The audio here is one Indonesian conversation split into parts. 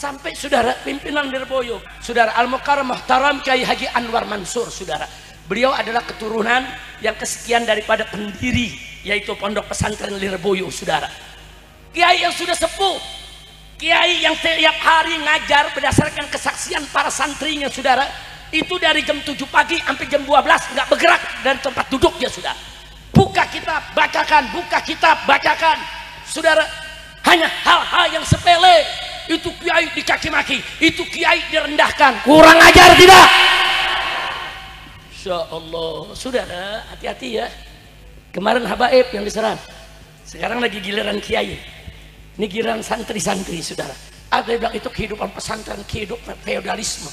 Sampai saudara pimpinan Lirboyo, saudara Al-Mukarram Muhtaram Kiai Haji Anwar Mansur, saudara. Beliau adalah keturunan yang kesekian daripada pendiri, yaitu Pondok Pesantren Lirboyo, saudara. Kiai yang sudah sepuh, kiai yang setiap hari ngajar berdasarkan kesaksian para santrinya, saudara. Itu dari jam 7 pagi sampai jam 12 nggak bergerak dari tempat duduknya, saudara. Buka kitab, bacakan, buka kitab, bacakan, saudara. Hanya hal-hal yang sepele. Itu kiai dicaci maki, itu kiai direndahkan. Kurang ajar tidak? Insya Allah, saudara, hati-hati ya. Kemarin habaib yang diserang, sekarang lagi giliran kiai. Ini giliran santri-santri, saudara. Ada yang bilang itu kehidupan pesantren, kehidupan feodalisme.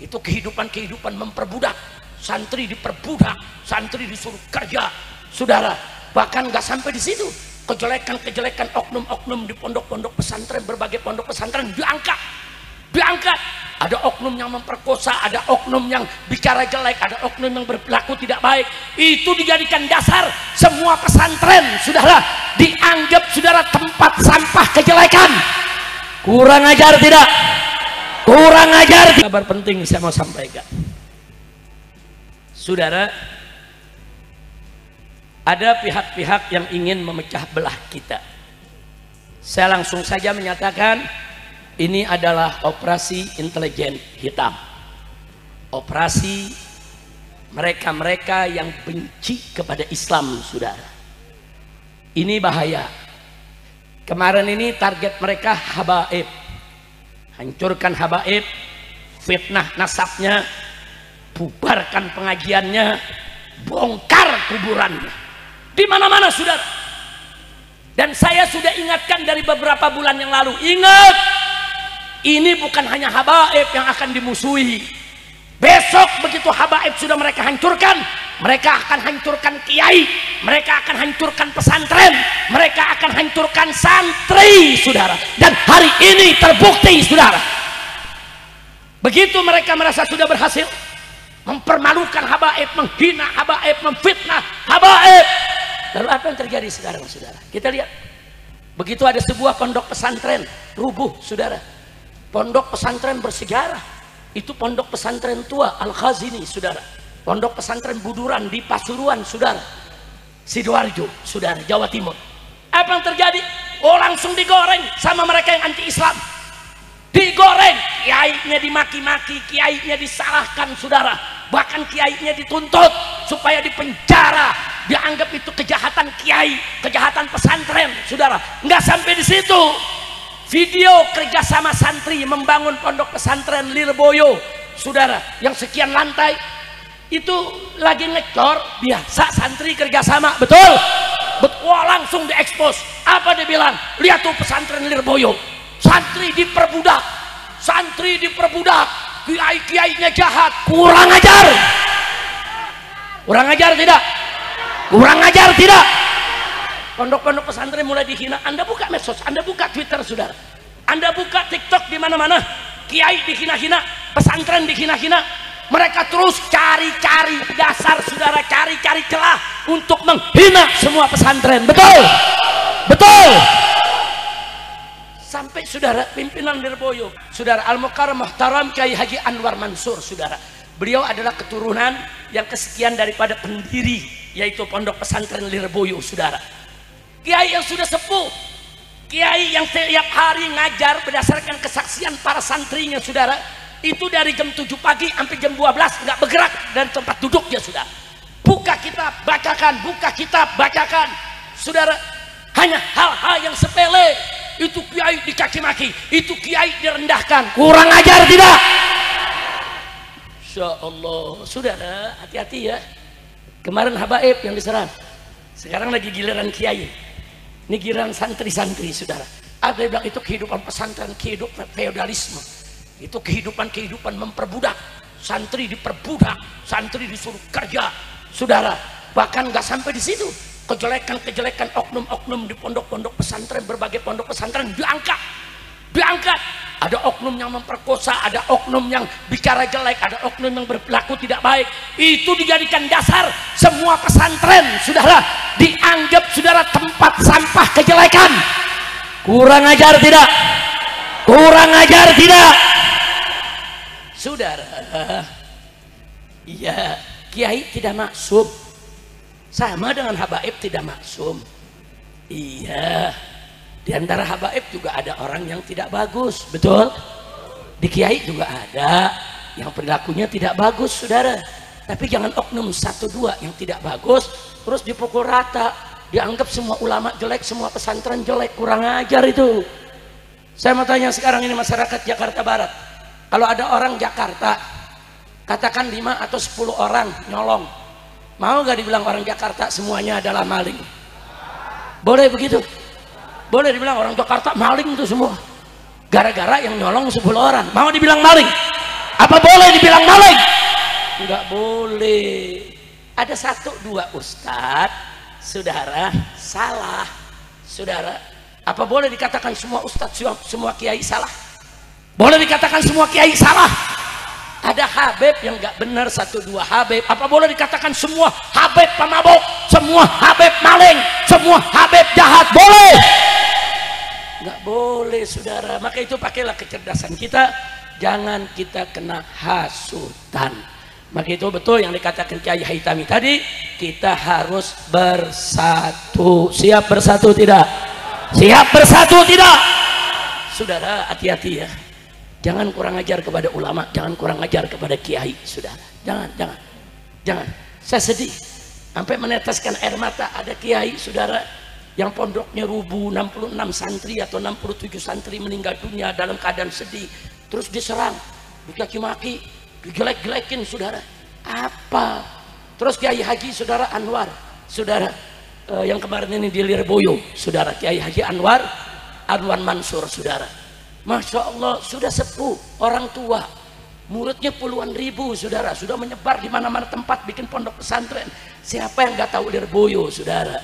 Itu kehidupan memperbudak. Santri diperbudak, santri disuruh kerja, saudara. Bahkan nggak sampai di situ. Kejelekan-kejelekan oknum-oknum di pondok-pondok pesantren, berbagai pondok pesantren diangkat. Ada oknum yang memperkosa, ada oknum yang bicara jelek, ada oknum yang berperilaku tidak baik. Itu dijadikan dasar semua pesantren, saudara, dianggap, saudara, tempat sampah kejelekan. Kurang ajar tidak? Kurang ajar. Kabar penting saya mau sampaikan, saudara. Ada pihak-pihak yang ingin memecah belah kita. Saya langsung saja menyatakan ini adalah operasi intelijen hitam. Operasi mereka-mereka yang benci kepada Islam, saudara. Ini bahaya. Kemarin ini target mereka habaib. Hancurkan habaib, fitnah nasabnya, bubarkan pengajiannya, bongkar kuburannya. Di mana-mana, saudara. Dan saya sudah ingatkan dari beberapa bulan yang lalu. Ingat, ini bukan hanya habaib yang akan dimusuhi. Besok begitu habaib sudah mereka hancurkan, mereka akan hancurkan kiai, mereka akan hancurkan pesantren, mereka akan hancurkan santri, saudara. Dan hari ini terbukti, saudara. Begitu mereka merasa sudah berhasil mempermalukan habaib, menghina habaib, memfitnah habaib. Lalu apa yang terjadi sekarang, saudara? Kita lihat. Begitu ada sebuah pondok pesantren rubuh, saudara. Pondok pesantren bersejarah. Itu pondok pesantren tua Al-Khazini, saudara. Pondok pesantren Buduran di Pasuruan, saudara. Sidoarjo, saudara, Jawa Timur. Apa yang terjadi? Oh, langsung digoreng sama mereka yang anti-Islam. Digoreng, kiainya dimaki-maki, kiainya disalahkan, saudara. Bahkan kiainya dituntut supaya dipenjara. Dianggap itu kejahatan kiai, kejahatan pesantren, saudara. Nggak sampai di situ. Video kerjasama santri membangun pondok pesantren Lirboyo, saudara, yang sekian lantai. Itu lagi ngecor, biasa santri kerjasama, betul? Wah, langsung diekspos. Apa dia bilang? Lihat tuh pesantren Lirboyo, santri diperbudak, kiai-kiainya jahat. Kurang ajar. Kurang ajar tidak? Kurang ajar tidak? Pondok-pondok pesantren mulai dihina. Anda buka medsos, Anda buka Twitter, saudara, Anda buka TikTok, di mana-mana kiai dihina-hina, pesantren dihina-hina. Mereka terus cari-cari dasar, saudara, cari-cari celah untuk menghina semua pesantren. Betul? Betul? Sampai, saudara, pimpinan Lirboyo, saudara Al-Mukarram Muhtaram Kiai Haji Anwar Mansur, saudara. Beliau adalah keturunan yang kesekian daripada pendiri, yaitu Pondok Pesantren Lirboyo, saudara. Kiai yang sudah sepuh, kiai yang setiap hari ngajar berdasarkan kesaksian para santrinya, saudara. Itu dari jam 7 pagi sampai jam 12 nggak bergerak dari tempat duduknya, saudara. Buka kitab, bacakan, buka kitab, bacakan, saudara. Hanya hal-hal yang sepele. Itu kiai dicaci maki, itu kiai direndahkan. Kurang ajar tidak? Insya Allah, saudara, hati-hati ya. Kemarin habaib yang diserang, sekarang lagi giliran kiai. Ini giliran santri-santri, saudara. Ada yang bilang itu kehidupan pesantren, kehidupan feodalisme. Itu kehidupan memperbudak. Santri diperbudak, santri disuruh kerja, saudara. Bahkan nggak sampai di situ. Kejelekan-kejelekan oknum-oknum di pondok-pondok pesantren, berbagai pondok pesantren diangkat. Ada oknum yang memperkosa, ada oknum yang bicara jelek, ada oknum yang berperilaku tidak baik. Itu dijadikan dasar semua pesantren, saudara, dianggap, saudara, tempat sampah kejelekan. Kurang ajar tidak? Kurang ajar tidak? Saudara, iya, kiai tidak maksum. Sama dengan habaib tidak maksum. Iya, di antara habaib juga ada orang yang tidak bagus, betul? Di kiai juga ada yang perilakunya tidak bagus, saudara. Tapi jangan oknum satu dua yang tidak bagus terus dipukul rata, dianggap semua ulama jelek, semua pesantren jelek. Kurang ajar itu. Saya mau tanya sekarang ini masyarakat Jakarta Barat, kalau ada orang Jakarta katakan 5 atau 10 orang nyolong, mau gak dibilang orang Jakarta semuanya adalah maling? Boleh begitu? Boleh dibilang orang Jakarta maling itu semua gara-gara yang nyolong 10 orang? Mau dibilang maling? Apa boleh dibilang maling? Enggak boleh. Ada 1-2 ustadz, saudara, salah. Saudara, apa boleh dikatakan semua ustadz, semua kiai salah? Boleh dikatakan semua kiai salah? Ada habib yang enggak benar, 1-2 habib. Apa boleh dikatakan semua habib pemabuk, semua habib maling, semua habib jahat? Boleh? Enggak boleh, saudara. Maka itu pakailah kecerdasan kita, jangan kita kena hasutan. Maka itu betul yang dikatakan Kiai Haitami tadi, kita harus bersatu. Siap bersatu tidak? Siap bersatu tidak? Saudara, hati-hati ya. Jangan kurang ajar kepada ulama, jangan kurang ajar kepada kiai, saudara. Jangan. Saya sedih sampai meneteskan air mata. Ada kiai, saudara, yang pondoknya rubuh, 66 santri atau 67 santri meninggal dunia dalam keadaan sedih. Terus diserang, dicaci maki, dijelek-jelekin, saudara. Apa? Terus Kiai Haji saudara Anwar, saudara, yang kemarin ini di Lirboyo, saudara, Kiai Haji Anwar Mansur, saudara. Masya Allah, sudah sepuh, orang tua, muridnya puluhan ribu, saudara, sudah menyebar di mana-mana tempat bikin pondok pesantren. Siapa yang nggak tahu Lirboyo, saudara?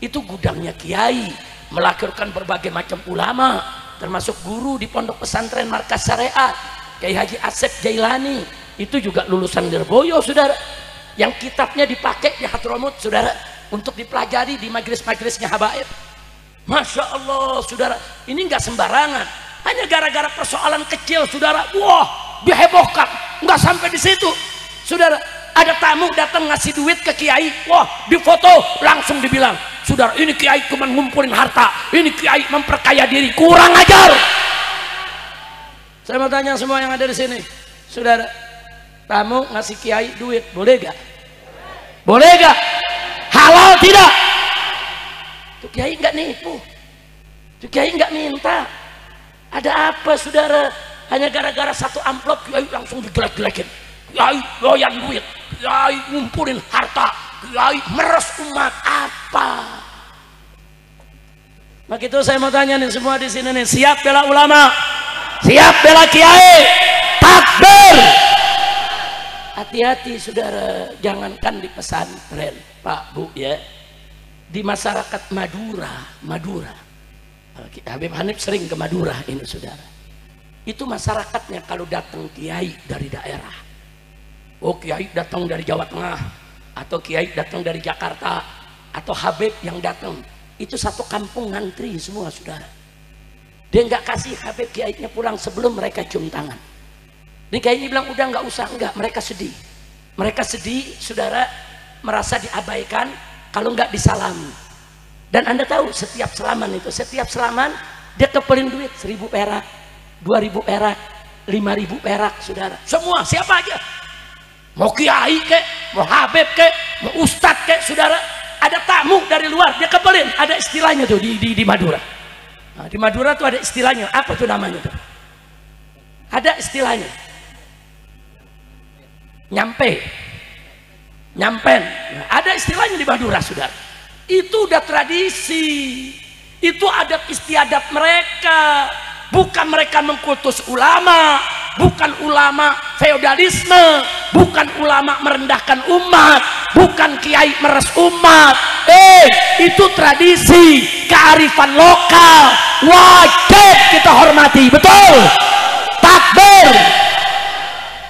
Itu gudangnya kiai, melahirkan berbagai macam ulama, termasuk guru di pondok pesantren Markas Syariat. Kiai Haji Asep Jailani itu juga lulusan Lirboyo, saudara, yang kitabnya dipakai di Hadramut, saudara, untuk dipelajari di majelis-majelisnya habaib. Masya Allah, saudara, ini nggak sembarangan. Hanya gara-gara persoalan kecil, saudara, wah, dihebohkan. Nggak sampai di situ, saudara. Ada tamu datang ngasih duit ke kiai, wah, difoto, langsung dibilang, saudara, ini kiai cuma ngumpulin harta, ini kiai memperkaya diri. Kurang ajar. Saya mau tanya semua yang ada di sini, saudara, tamu ngasih kiai duit, boleh gak? Boleh gak? Halal tidak? Tuh kiai nggak nipu, tuh kiai nggak minta. Ada apa, saudara? Hanya gara-gara satu amplop kiai langsung dijelek-jelekin. Kiai doyan duit, kiai ngumpulin harta, kiai meres umat. Apa? Maka itu saya mau tanya nih semua di sini nih, siap bela ulama? Siap bela kiai? Takbir! Hati-hati, saudara, jangankan di pesantren, Pak Bu ya, di masyarakat Madura, Habib Hanif sering ke Madura ini, saudara. Itu masyarakatnya kalau datang kiai dari daerah, oh kiai datang dari Jawa Tengah, atau kiai datang dari Jakarta, atau Habib yang datang, itu satu kampung ngantri semua, saudara. Dia nggak kasih Habib kiainya pulang sebelum mereka cium tangan. Ini kiainya bilang udah nggak usah, enggak, mereka sedih. Mereka sedih, saudara, merasa diabaikan kalau nggak disalami. Dan Anda tahu setiap salaman itu, setiap salaman dia kepelin duit 1.000 perak, 2.000 perak, 5.000 perak, saudara. Semua, siapa aja, mau kiai kek, mau habib kek, mau ustadz kek, saudara, ada tamu dari luar dia kepelin. Ada istilahnya tuh di Madura. Nah, di Madura tuh ada istilahnya, apa tuh namanya tuh? Ada istilahnya, nyampen. Nah, ada istilahnya di Madura, saudara. Itu udah tradisi, itu adat istiadat mereka. Bukan mereka mengkultus ulama, bukan ulama feodalisme, bukan ulama merendahkan umat, bukan kiai meres umat. Itu tradisi, kearifan lokal, wajib kita hormati, betul? Takbir.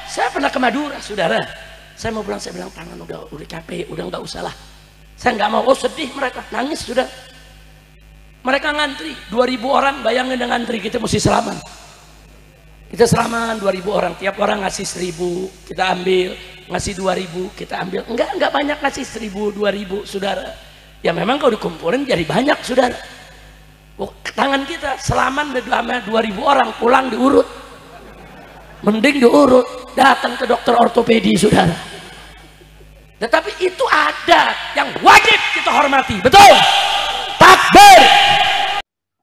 Saya pernah ke Madura, saudara. Saya mau pulang, saya bilang tangan udah capek, udah nggak usah lah. Saya nggak mau. Oh sedih mereka, nangis sudah. Mereka ngantri 2.000 orang, bayangin dengan ngantri, kita mesti selamat. Kita salaman 2.000 orang, tiap orang ngasih 1.000, kita ambil, ngasih 2.000, kita ambil. Enggak banyak ngasih 1.000, 2.000, saudara. Ya memang kalau dikumpulin jadi banyak, saudara. Tangan kita salaman 2.000 orang, pulang diurut. Mending diurut, datang ke dokter ortopedi, saudara. Tetapi itu ada yang wajib kita hormati, betul? Takbir!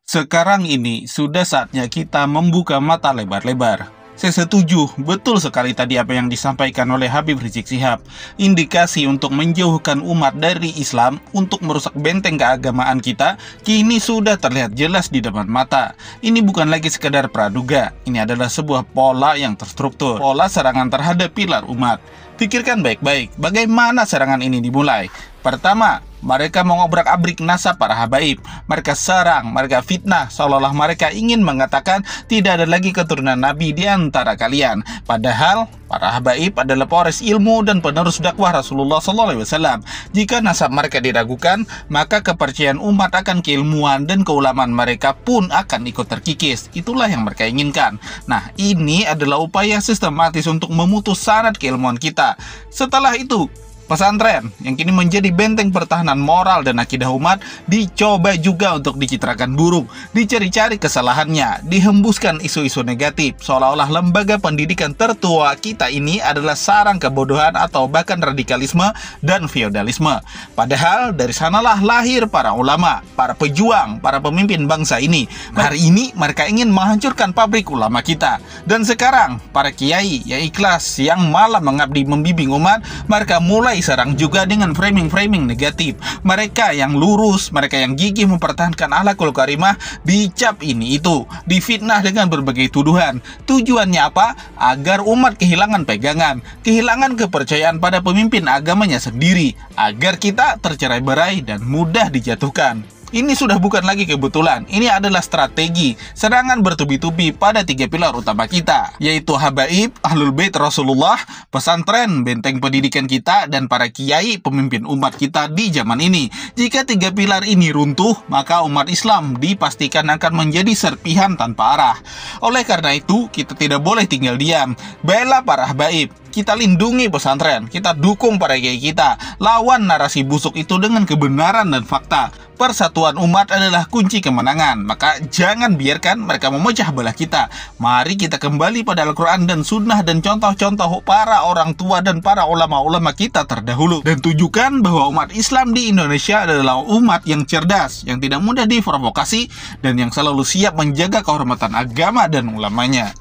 Sekarang ini sudah saatnya kita membuka mata lebar-lebar. Saya setuju, betul sekali tadi apa yang disampaikan oleh Habib Rizik Syihab. Indikasi untuk menjauhkan umat dari Islam, untuk merusak benteng keagamaan kita, kini sudah terlihat jelas di depan mata. Ini bukan lagi sekadar praduga, ini adalah sebuah pola yang terstruktur. Pola serangan terhadap pilar umat. Pikirkan baik-baik, bagaimana serangan ini dimulai. Pertama, mereka mengobrak-abrik nasab para habaib. Mereka serang, mereka fitnah, seolah-olah mereka ingin mengatakan tidak ada lagi keturunan Nabi di antara kalian. Padahal, para habaib adalah pewaris ilmu dan penerus dakwah Rasulullah SAW. Jika nasab mereka diragukan, maka kepercayaan umat akan keilmuan dan keulamaan mereka pun akan ikut terkikis. Itulah yang mereka inginkan. Nah, ini adalah upaya sistematis untuk memutus sanad keilmuan kita. Setelah itu, pesantren yang kini menjadi benteng pertahanan moral dan akidah umat dicoba juga untuk dicitrakan buruk, dicari-cari kesalahannya, dihembuskan isu-isu negatif, seolah-olah lembaga pendidikan tertua kita ini adalah sarang kebodohan atau bahkan radikalisme dan feodalisme. Padahal dari sanalah lahir para ulama, para pejuang, para pemimpin bangsa ini. Hari ini mereka ingin menghancurkan pabrik ulama kita. Dan sekarang para kiai yang ikhlas, yang malah mengabdi membimbing umat, mereka mulai serang juga dengan framing-framing negatif. Mereka yang lurus, mereka yang gigih mempertahankan akhlakul karimah, dicap ini itu, difitnah dengan berbagai tuduhan. Tujuannya apa? Agar umat kehilangan pegangan, kehilangan kepercayaan pada pemimpin agamanya sendiri, agar kita tercerai-berai dan mudah dijatuhkan. Ini sudah bukan lagi kebetulan, ini adalah strategi serangan bertubi-tubi pada 3 pilar utama kita, yaitu habaib, ahlul bait Rasulullah, pesantren, benteng pendidikan kita, dan para kiai pemimpin umat kita di zaman ini. Jika 3 pilar ini runtuh, maka umat Islam dipastikan akan menjadi serpihan tanpa arah. Oleh karena itu, kita tidak boleh tinggal diam. Bela para habaib, kita lindungi pesantren, kita dukung para kiai kita, lawan narasi busuk itu dengan kebenaran dan fakta. Persatuan umat adalah kunci kemenangan, maka jangan biarkan mereka memecah belah kita. Mari kita kembali pada Al-Quran dan Sunnah dan contoh-contoh para orang tua dan para ulama-ulama kita terdahulu. Dan tunjukkan bahwa umat Islam di Indonesia adalah umat yang cerdas, yang tidak mudah diprovokasi, dan yang selalu siap menjaga kehormatan agama dan ulamanya.